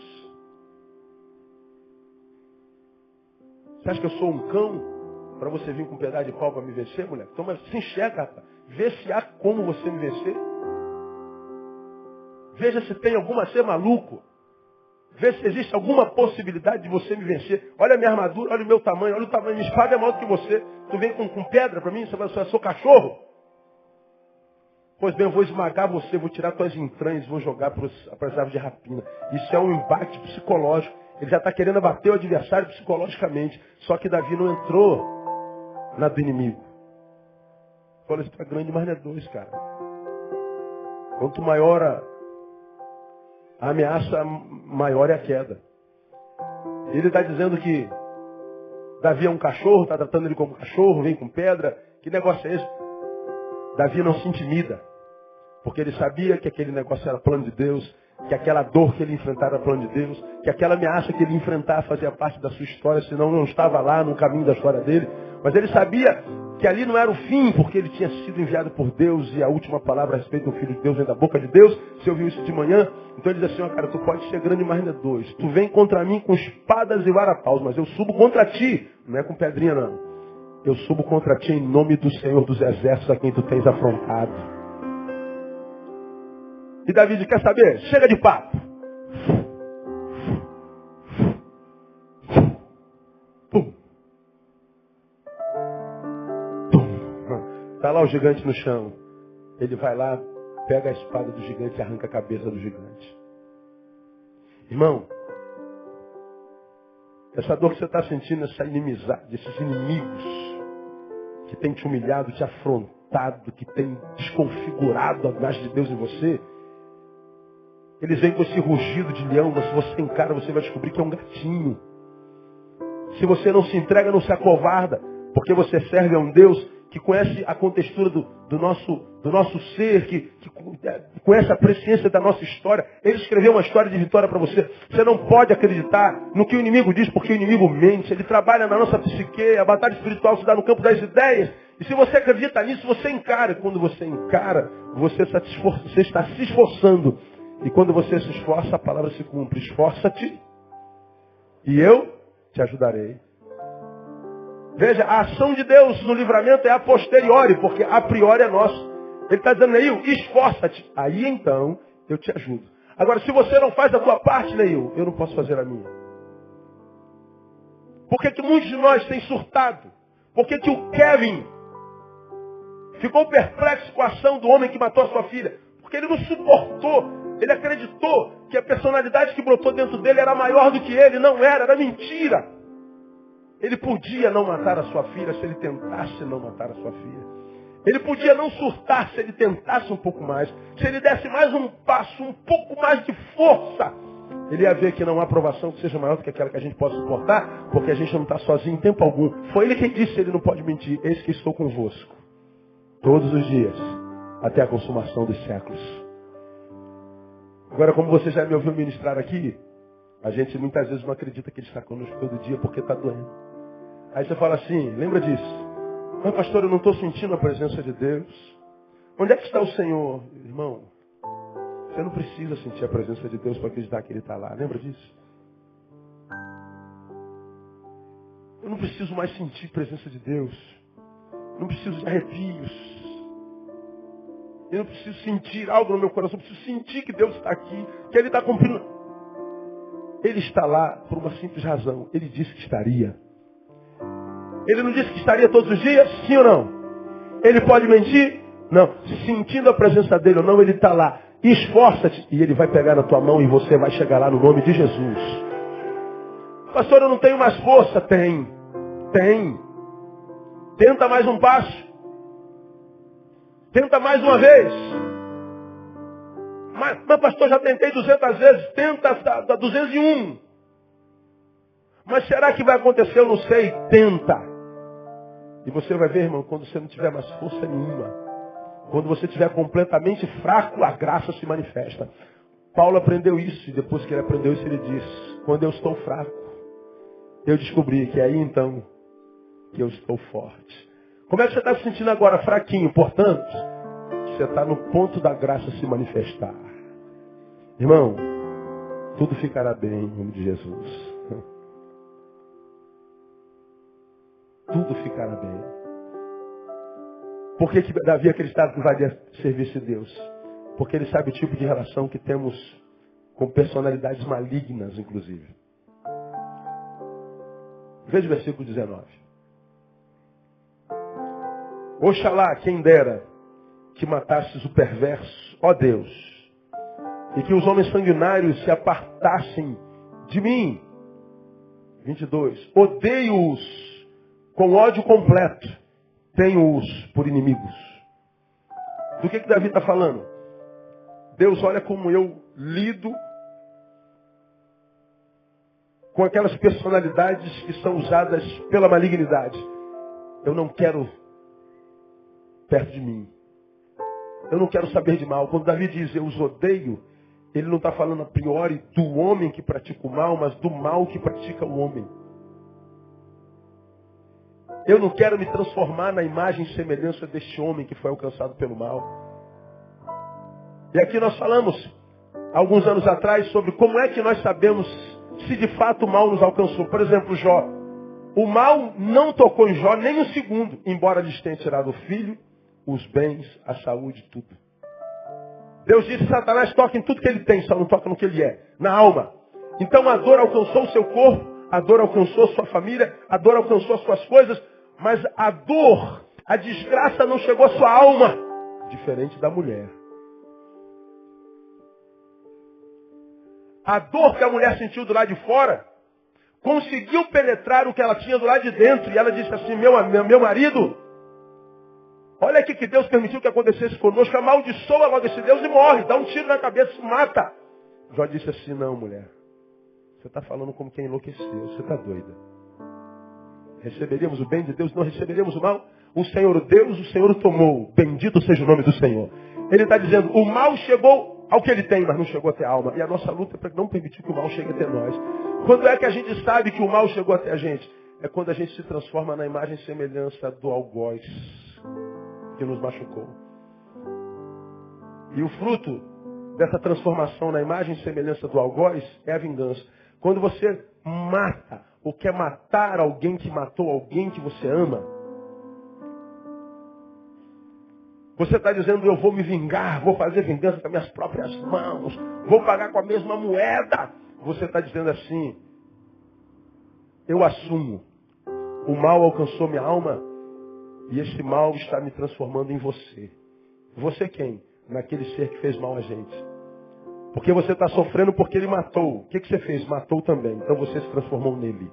Você acha que eu sou um cão para você vir com um pedaço de pau para me vencer, moleque? Então, mas se enxerga, rapaz. Vê se há como você me vencer. Veja se tem alguma, ser maluco. Vê se existe alguma possibilidade de você me vencer. Olha a minha armadura, olha o meu tamanho, olha o tamanho. Minha espada é maior do que você. Tu vem com pedra para mim? Você sou cachorro? Pois bem, eu vou esmagar você, vou tirar tuas entranhas, vou jogar para as aves de rapina. Isso é um embate psicológico. Ele já está querendo abater o adversário psicologicamente. Só que Davi não entrou na do inimigo. Olha, isso é grande, mas não é 2, cara. Quanto maior a ameaça, maior é a queda. Ele está dizendo que Davi é um cachorro, está tratando ele como cachorro, vem com pedra. Que negócio é esse? Davi não se intimida. Porque ele sabia que aquele negócio era plano de Deus, que aquela dor que ele enfrentava era plano de Deus, que aquela ameaça que ele enfrentava fazia parte da sua história, senão não estava lá no caminho da história dele. Mas ele sabia que ali não era o fim, porque ele tinha sido enviado por Deus e a última palavra a respeito do Filho de Deus vem da boca de Deus. Você ouviu isso de manhã? Então ele diz assim, ó, cara, tu pode ser grande, mas não é 2. Tu vem contra mim com espadas e varapaus, mas eu subo contra ti. Não é com pedrinha, não. Eu subo contra ti em nome do Senhor dos Exércitos a quem tu tens afrontado. E Davi diz, quer saber? Chega de papo. Pum. Está lá o gigante no chão. Ele vai lá, pega a espada do gigante e arranca a cabeça do gigante. Irmão, essa dor que você está sentindo, essa inimizade, esses inimigos que tem te humilhado, te afrontado, que tem desconfigurado a imagem de Deus em você, eles vêm com esse rugido de leão, mas se você encara, você vai descobrir que é um gatinho. Se você não se entrega, não se acovarda, porque você serve a um Deus que conhece a contextura do nosso ser, que conhece a presciência da nossa história. Ele escreveu uma história de vitória para você. Você não pode acreditar no que o inimigo diz, porque o inimigo mente. Ele trabalha na nossa psique, a batalha espiritual se dá no campo das ideias. E se você acredita nisso, você encara. E quando você encara, você está se esforçando. E quando você se esforça, a palavra se cumpre. Esforça-te e eu te ajudarei. Veja, a ação de Deus no livramento é a posteriori, porque a priori é nosso. Ele está dizendo, Neil, esforça-te. Aí então eu te ajudo. Agora, se você não faz a tua parte, Neil, eu não posso fazer a minha. Por que muitos de nós têm surtado? Por que o Kevin Ficou perplexo com a ação do homem que matou a sua filha. Porque ele não suportou. Ele acreditou que a personalidade que brotou dentro dele era maior do que ele. Não era, era mentira. Ele podia não matar a sua filha se ele tentasse não matar a sua filha. Ele podia não surtar se ele tentasse um pouco mais. Se ele desse mais um passo, um pouco mais de força. Ele ia ver que não há aprovação que seja maior do que aquela que a gente possa suportar, porque a gente não está sozinho em tempo algum. Foi ele quem disse, ele não pode mentir. Eis que estou convosco. Todos os dias, até a consumação dos séculos. Agora, como você já me ouviu ministrar aqui, a gente muitas vezes não acredita que ele está conosco todo dia porque está doendo. Aí você fala assim, lembra disso? Mas pastor, eu não estou sentindo a presença de Deus. Onde é que está o Senhor? Irmão, você não precisa sentir a presença de Deus para acreditar que Ele está lá. Lembra disso? Eu não preciso mais sentir a presença de Deus. Não preciso de arrepios. Eu não preciso sentir algo no meu coração. Eu preciso sentir que Deus está aqui, que Ele está cumprindo. Ele está lá por uma simples razão. Ele disse que estaria. Ele não disse que estaria todos os dias? Sim ou não? Ele pode mentir? Não. Sentindo a presença dele ou não, ele está lá. Esforça-te e ele vai pegar na tua mão e você vai chegar lá no nome de Jesus. Pastor, eu não tenho mais força. Tem. Tenta mais um passo. Tenta mais uma vez. Mas pastor, já tentei 200 vezes. Tenta 201. Mas será que vai acontecer? Eu não sei. Tenta. E você vai ver, irmão, quando você não tiver mais força nenhuma. Quando você estiver completamente fraco, a graça se manifesta. Paulo aprendeu isso. E depois que ele aprendeu isso, ele diz, quando eu estou fraco, eu descobri que é aí então que eu estou forte. Como é que você está se sentindo agora? Fraquinho. Portanto, você está no ponto da graça se manifestar. Irmão, tudo ficará bem em nome de Jesus. Tudo ficará bem. Por que Davi acreditava que valia serviço a Deus? Porque ele sabe o tipo de relação que temos com personalidades malignas, inclusive. Veja o versículo 19. Oxalá, quem dera, que matasses o perverso, ó Deus, e que os homens sanguinários se apartassem de mim. 22. Odeio-os com ódio completo, tenho-os por inimigos. Do que Davi está falando? Deus, olha como eu lido com aquelas personalidades que são usadas pela malignidade. Eu não quero perto de mim. Eu não quero saber de mal. Quando Davi diz eu os odeio, ele não está falando a priori do homem que pratica o mal, mas do mal que pratica o homem. Eu não quero me transformar na imagem e semelhança deste homem que foi alcançado pelo mal. E aqui nós falamos, alguns anos atrás, sobre como é que nós sabemos se de fato o mal nos alcançou. Por exemplo, Jó. O mal não tocou em Jó nem um segundo, embora lhes tenha tirado o filho, os bens, a saúde, tudo. Deus disse, Satanás toca em tudo que ele tem, só não toca no que ele é, na alma. Então a dor alcançou o seu corpo, a dor alcançou a sua família, a dor alcançou as suas coisas, mas a dor, a desgraça não chegou à sua alma, diferente da mulher. A dor que a mulher sentiu do lado de fora, conseguiu penetrar o que ela tinha do lado de dentro. E ela disse assim, meu marido, olha aqui que Deus permitiu que acontecesse conosco, amaldiçoa logo esse Deus e morre, dá um tiro na cabeça e mata. Jó disse assim, não mulher, você está falando como quem enlouqueceu, você está doida. Receberíamos o bem de Deus, não receberíamos o mal. O Senhor Deus, o Senhor o tomou. Bendito seja o nome do Senhor. Ele está dizendo, o mal chegou ao que ele tem, mas não chegou até a alma. E a nossa luta é para não permitir que o mal chegue até nós. Quando é que a gente sabe que o mal chegou até a gente? É quando a gente se transforma na imagem e semelhança do algoz que nos machucou. E o fruto dessa transformação na imagem e semelhança do algoz é a vingança. Quando você mata ou quer matar alguém que matou alguém que você ama, você está dizendo, eu vou me vingar, vou fazer vingança com as minhas próprias mãos, vou pagar com a mesma moeda. Você está dizendo assim, eu assumo, o mal alcançou minha alma E esse mal está me transformando em você. Você quem? Naquele ser que fez mal a gente. Porque você está sofrendo porque ele matou. O que você fez? Matou também. Então você se transformou nele.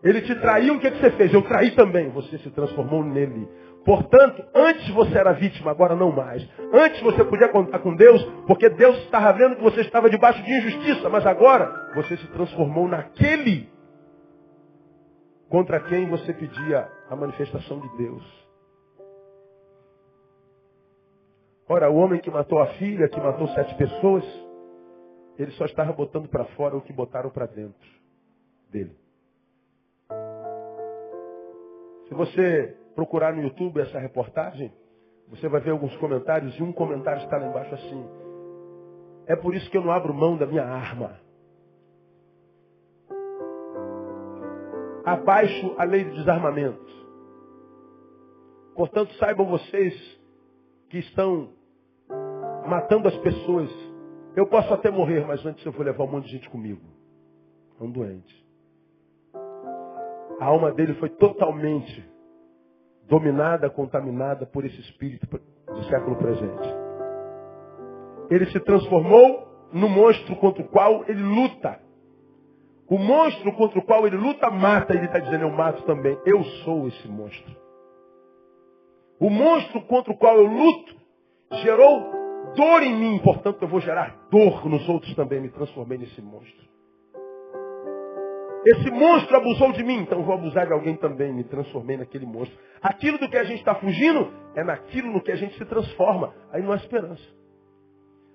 Ele te traiu, o que você fez? Eu traí também. Você se transformou nele. Portanto, antes você era vítima, agora não mais. Antes você podia contar com Deus, porque Deus estava vendo que você estava debaixo de injustiça. Mas agora você se transformou naquele contra quem você pedia a manifestação de Deus. Ora, o homem que matou a filha, que matou 7 pessoas, ele só estava botando para fora o que botaram para dentro dele. Se você procurar no YouTube essa reportagem, você vai ver alguns comentários, e um comentário está lá embaixo assim: é por isso que eu não abro mão da minha arma. Abaixo a lei do desarmamento. Portanto, saibam vocês que estão matando as pessoas. Eu posso até morrer, mas antes eu vou levar um monte de gente comigo. É um doente. A alma dele foi totalmente dominada, contaminada por esse espírito do século presente. Ele se transformou no monstro contra o qual ele luta. O monstro contra o qual ele luta, mata. Ele está dizendo, eu mato também. Eu sou esse monstro. O monstro contra o qual eu luto gerou dor em mim. Portanto, eu vou gerar dor nos outros também. Me transformei nesse monstro. Esse monstro abusou de mim, então eu vou abusar de alguém também. Me transformei naquele monstro. Aquilo do que a gente está fugindo é naquilo no que a gente se transforma. Aí não há esperança.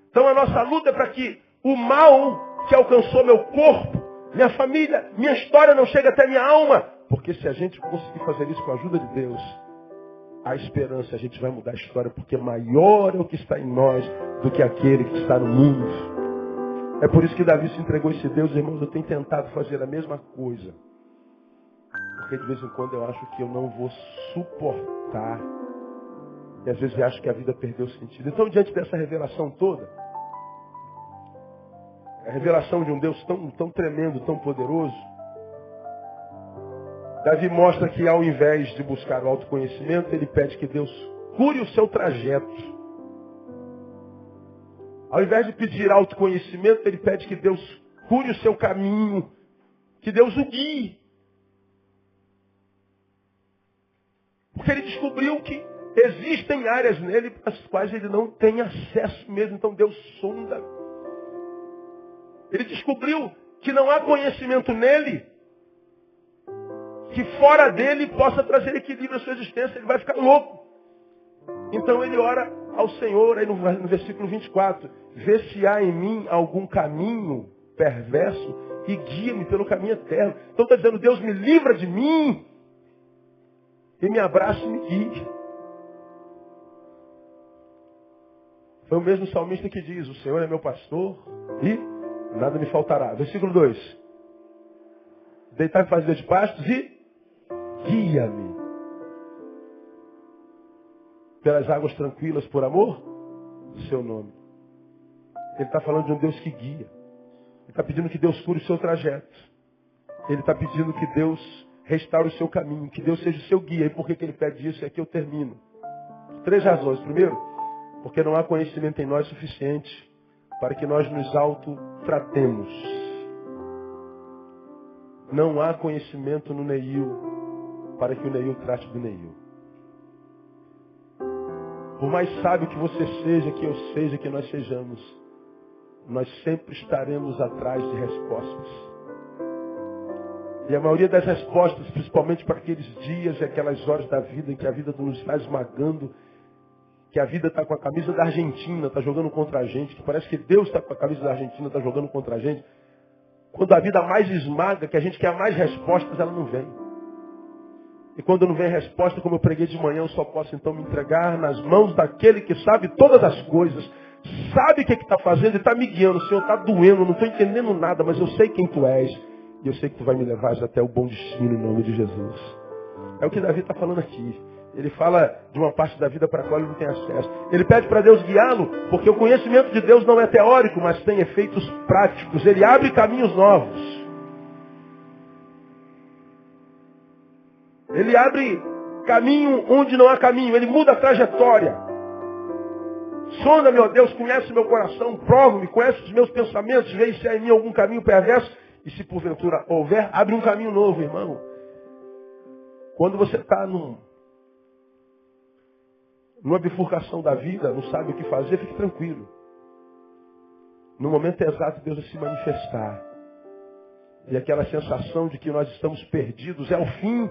Então a nossa luta é para que o mal que alcançou meu corpo, minha família, minha história não chegue até minha alma. Porque se a gente conseguir fazer isso com a ajuda de Deus, há esperança, a gente vai mudar a história. Porque maior é o que está em nós do que aquele que está no mundo. É por isso que Davi se entregou a esse Deus, irmãos. Eu tenho tentado fazer a mesma coisa. Porque de vez em quando eu acho que eu não vou suportar. E às vezes eu acho que a vida perdeu sentido. Então, diante dessa revelação toda, a revelação de um Deus tão tremendo, tão poderoso, Davi mostra que ao invés de buscar o autoconhecimento, ele pede que Deus cure o seu trajeto. Ao invés de pedir autoconhecimento, ele pede que Deus cure o seu caminho, que Deus o guie. Porque ele descobriu que existem áreas nele para as quais ele não tem acesso mesmo. Então Deus sonda. Ele descobriu que não há conhecimento nele que fora dele possa trazer equilíbrio à sua existência. Ele vai ficar louco. Então ele ora ao Senhor, aí no versículo 24, vê se há em mim algum caminho perverso e guia-me pelo caminho eterno. Então está dizendo, Deus me livra de mim e me abraça e me guie. Foi o mesmo salmista que diz, o Senhor é meu pastor e nada me faltará. Versículo 2, deitar-me fazer de pastos e guia-me pelas águas tranquilas por amor do seu nome. Ele está falando de um Deus que guia. Ele está pedindo que Deus cure o seu trajeto. Ele está pedindo que Deus restaure o seu caminho, que Deus seja o seu guia. E por que ele pede isso? E aqui eu termino. 3 razões. Primeiro, porque não há conhecimento em nós suficiente para que nós nos autotratemos. Não há conhecimento no Neil para que o Neil trate do Neil. Por mais sábio que você seja, que eu seja, que nós sejamos, nós sempre estaremos atrás de respostas. E a maioria das respostas, principalmente para aqueles dias e aquelas horas da vida em que a vida nos está esmagando, que a vida está com a camisa da Argentina, está jogando contra a gente, que parece que Deus está com a camisa da Argentina, está jogando contra a gente. Quando a vida mais esmaga, que a gente quer mais respostas, ela não vem. E quando não vem resposta, como eu preguei de manhã, eu só posso então me entregar nas mãos daquele que sabe todas as coisas, sabe o que está fazendo e está me guiando. Senhor, está doendo, não estou entendendo nada, mas eu sei quem tu és. E eu sei que tu vai me levar até o bom destino em nome de Jesus. É o que Davi está falando aqui. Ele fala de uma parte da vida para a qual ele não tem acesso. Ele pede para Deus guiá-lo, porque o conhecimento de Deus não é teórico, mas tem efeitos práticos. Ele abre caminhos novos. Ele abre caminho onde não há caminho. Ele muda a trajetória. Sonda-me, ó Deus, conhece meu coração, prova-me, conhece os meus pensamentos, vê se há em mim algum caminho perverso. E se porventura houver, abre um caminho novo, irmão. Quando você está numa bifurcação da vida, não sabe o que fazer, fique tranquilo. No momento exato, Deus vai se manifestar. E aquela sensação de que nós estamos perdidos é o fim.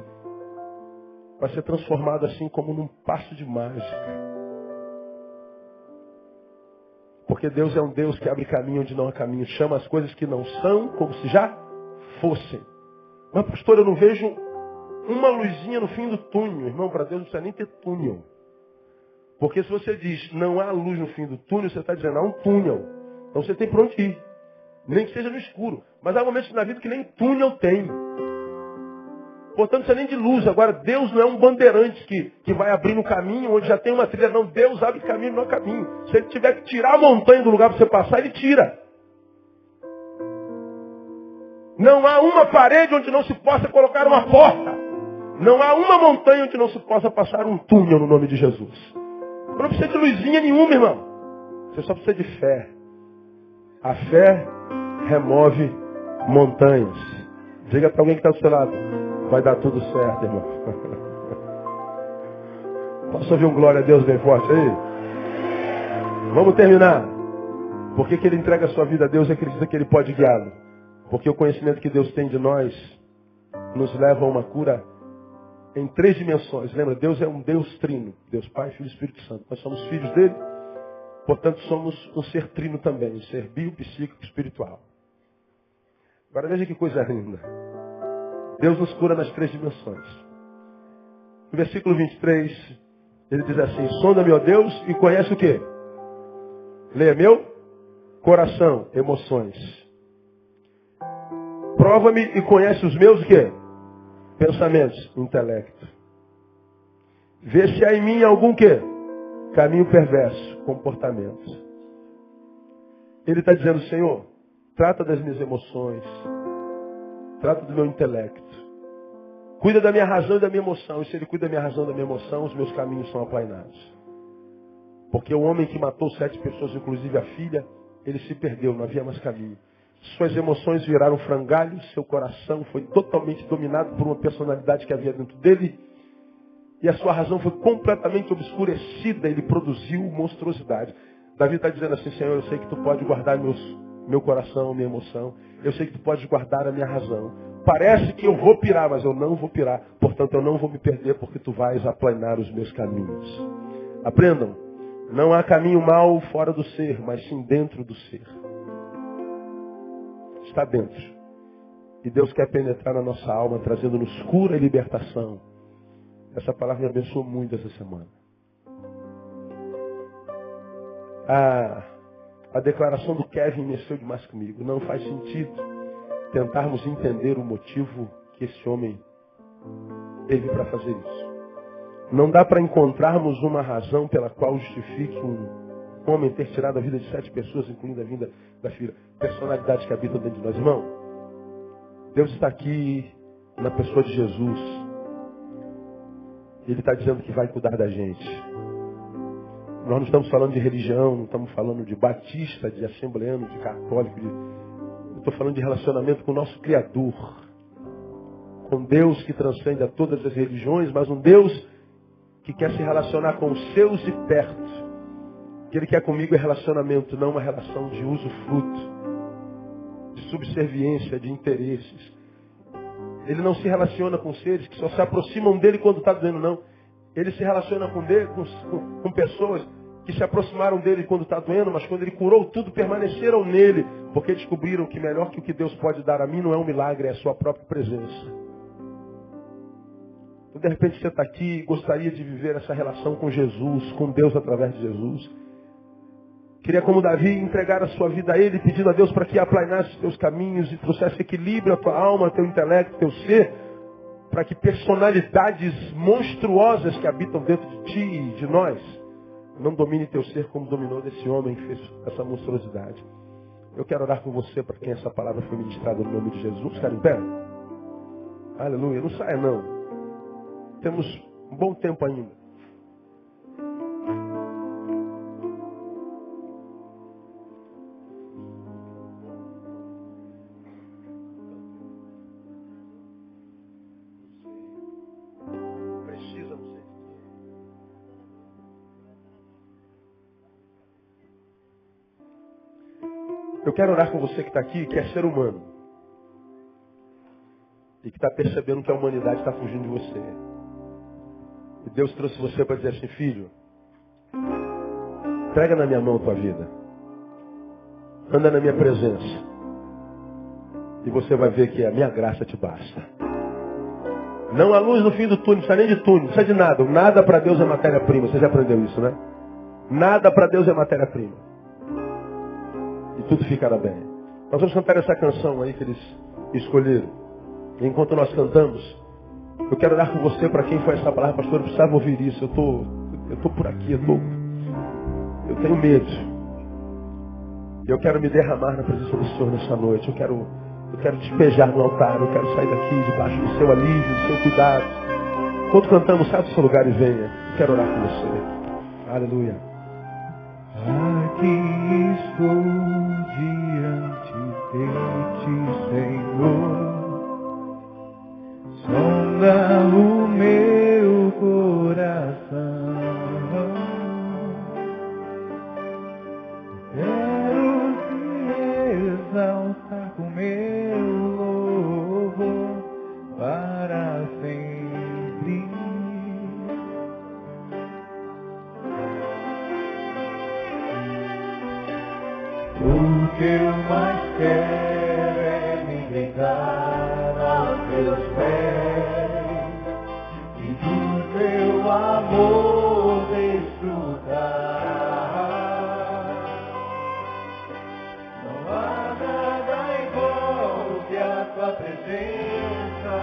Vai ser transformado assim como num passo de mágica. Porque Deus é um Deus que abre caminho onde não há caminho. Chama as coisas que não são como se já fossem. Mas, pastor, eu não vejo uma luzinha no fim do túnel. Irmão, para Deus não precisa nem ter túnel. Porque se você diz não há luz no fim do túnel, você está dizendo há um túnel. Então você tem para onde ir. Nem que seja no escuro. Mas há momentos na vida que nem túnel tem. Portanto, não precisa nem de luz. Agora, Deus não é um bandeirante que vai abrir no caminho onde já tem uma trilha. Não, Deus abre caminho no caminho. Se Ele tiver que tirar a montanha do lugar para você passar, Ele tira. Não há uma parede onde não se possa colocar uma porta. Não há uma montanha onde não se possa passar um túnel no nome de Jesus. Não precisa de luzinha nenhuma, irmão. Você só precisa de fé. A fé remove montanhas. Diga para alguém que está do seu lado. Vai dar tudo certo, irmão. Posso ouvir um glória a Deus bem forte aí? Vamos terminar. Por que ele entrega a sua vida a Deus e acredita que Ele pode guiá-lo? Porque o conhecimento que Deus tem de nós nos leva a uma cura em 3 dimensões. Lembra, Deus é um Deus trino. Deus Pai, Filho e Espírito Santo. Nós somos filhos dele. Portanto, somos um ser trino também. Um ser bio, psíquico e espiritual. Agora veja que coisa linda. Deus nos cura nas 3 dimensões. No versículo 23, ele diz assim: sonda-me, ó Deus, e conhece o quê? Leia meu coração, emoções. Prova-me e conhece os meus o quê? Pensamentos, intelecto. Vê se há em mim algum quê? Caminho perverso, comportamento. Ele está dizendo: Senhor, trata das minhas emoções. Trata do meu intelecto. Cuida da minha razão e da minha emoção. E se Ele cuida da minha razão e da minha emoção, os meus caminhos são aplainados. Porque o homem que matou 7 pessoas, inclusive a filha, ele se perdeu, não havia mais caminho. Suas emoções viraram frangalhos, seu coração foi totalmente dominado por uma personalidade que havia dentro dele. E a sua razão foi completamente obscurecida, ele produziu monstruosidade. Davi está dizendo assim: Senhor, eu sei que Tu pode guardar meu coração, minha emoção. Eu sei que Tu pode guardar a minha razão. Parece que eu vou pirar, mas eu não vou pirar. Portanto, eu não vou me perder, porque Tu vais aplanar os meus caminhos. Aprendam. Não há caminho mau fora do ser, mas sim dentro do ser. Está dentro. E Deus quer penetrar na nossa alma, trazendo-nos cura e libertação. Essa palavra me abençoou muito essa semana. A declaração do Kevin mexeu demais comigo. Não faz sentido tentarmos entender o motivo que esse homem teve para fazer isso. Não dá para encontrarmos uma razão pela qual justifique um homem ter tirado a vida de 7 pessoas, incluindo a vida da filha. Personalidades que habitam dentro de nós. Irmão, Deus está aqui na pessoa de Jesus. Ele está dizendo que vai cuidar da gente. Nós não estamos falando de religião, não estamos falando de batista, de assembleano, de católico. Eu estou falando de relacionamento com o nosso Criador. Com Deus que transcende a todas as religiões, mas um Deus que quer se relacionar com os seus de perto. O que Ele quer comigo é relacionamento, não uma relação de usufruto, de subserviência, de interesses. Ele não se relaciona com seres que só se aproximam dele quando está doendo, não. Ele se relaciona com pessoas que se aproximaram dele quando está doendo, mas quando ele curou tudo, permaneceram nele, porque descobriram que melhor que o que Deus pode dar a mim não é um milagre, é a sua própria presença. Então, de repente você está aqui e gostaria de viver essa relação com Jesus, com Deus através de Jesus. Queria, como Davi, entregar a sua vida a Ele, pedindo a Deus para que aplainasse os teus caminhos e trouxesse equilíbrio à tua alma, ao teu intelecto, ao teu ser, para que personalidades monstruosas que habitam dentro de ti e de nós não domine teu ser como dominou desse homem que fez essa monstruosidade. Eu quero orar com você para quem essa palavra foi ministrada no nome de Jesus. Cara, em pé. Aleluia. Não saia, não. Temos Um bom tempo ainda. Precisa, não sei. Eu quero orar com você que está aqui, que é ser humano. E que está percebendo que a humanidade está fugindo de você. E Deus trouxe você para dizer assim, filho, entrega na minha mão a tua vida. Anda na minha presença. E você vai ver que a minha graça te basta. Não há luz no fim do túnel, não precisa nem de túnel, não precisa de nada. Nada para Deus é matéria-prima. Você já aprendeu isso, né? Nada para Deus é matéria-prima. E tudo ficará bem. Nós vamos cantar essa canção aí que eles escolheram. E enquanto nós cantamos, eu quero orar com você para quem foi essa palavra, pastor, eu precisava ouvir isso. Eu tô por aqui, eu tenho medo. Eu quero me derramar na presença do Senhor nessa noite. Eu quero despejar no altar. Eu quero sair daqui debaixo do seu alívio, do seu cuidado. Enquanto cantamos, sai do seu lugar e venha. Eu quero orar com você. Aleluia. Aqui estou diante de ti, Senhor. Sonda o meu coração. Quero te exaltar com meu louvor para sempre. O que eu mais quero é me deitar aos teus pés e do teu amor desfrutar. Não há nada igual que a tua presença.